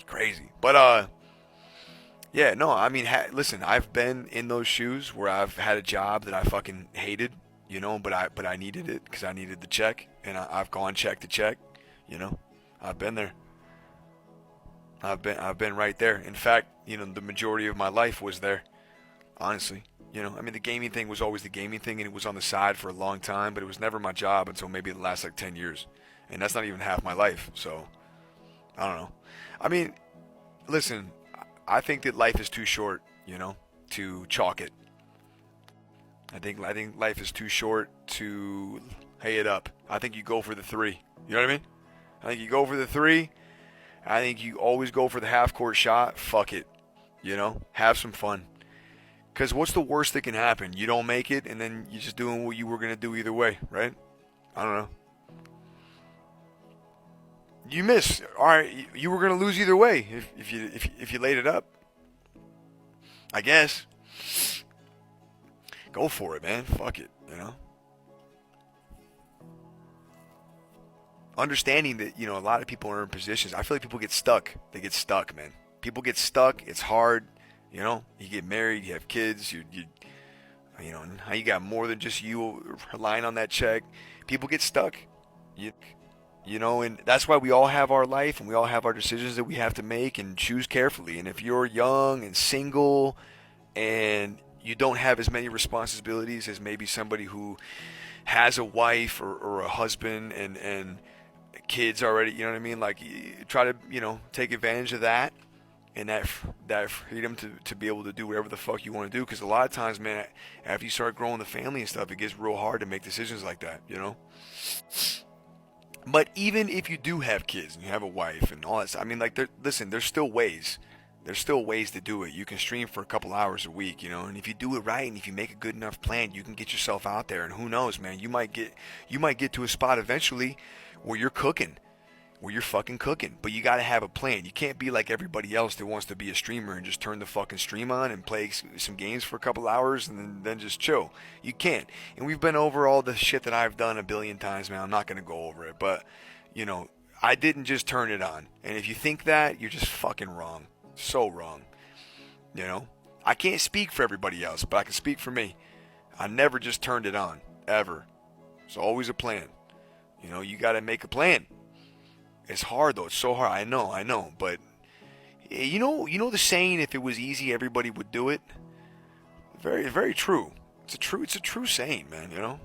Crazy. But yeah, no, I mean, listen, I've been in those shoes where I've had a job that I fucking hated, but I needed it because I needed the check, and I've gone check to check, you know. I've been there. I've been right there. In fact, the majority of my life was there, honestly. I mean, the gaming thing was always the gaming thing, and it was on the side for a long time, but it was never my job until maybe the last like 10 years, and that's not even half my life. So I don't know. I mean, listen, I think that life is too short, to chalk it. I think life is too short to hay it up. I think you go for the three. You know what I mean? I think you go for the three. I think you always go for the half court shot. Fuck it. Have some fun. Because what's the worst that can happen? You don't make it, and then you're just doing what you were gonna do either way, right? I don't know. You miss. All right, you were gonna lose either way if you laid it up. I guess. Go for it, man. Fuck it. Understanding that a lot of people are in positions. I feel like people get stuck. They get stuck, man. People get stuck. It's hard. You get married. You have kids. Now you got more than just you relying on that check. People get stuck. You, and that's why we all have our life and we all have our decisions that we have to make and choose carefully. And if you're young and single and you don't have as many responsibilities as maybe somebody who has a wife or a husband and kids already, you know what I mean? Like, you try to, take advantage of that and that freedom to be able to do whatever the fuck you want to do. Because a lot of times, man, after you start growing the family and stuff, it gets real hard to make decisions like that. But even if you do have kids and you have a wife and all that, I mean, like, listen, there's still ways. There's still ways to do it. You can stream for a couple hours a week, and if you do it right and if you make a good enough plan, you can get yourself out there. And who knows, man, you might get to a spot eventually where you're cooking, where you're fucking cooking. But you got to have a plan. You can't be like everybody else that wants to be a streamer and just turn the fucking stream on and play some games for a couple hours and then just chill. You can't. And we've been over all the shit that I've done a billion times, man. I'm not going to go over it. But, I didn't just turn it on. And if you think that, you're just fucking wrong. So wrong. I can't speak for everybody else, but I can speak for me. I never just turned it on. Ever. It's always a plan. You got to make a plan. It's hard though. It's so hard. I know. But you know the saying, if it was easy, everybody would do it. Very, very true. It's a true saying, man.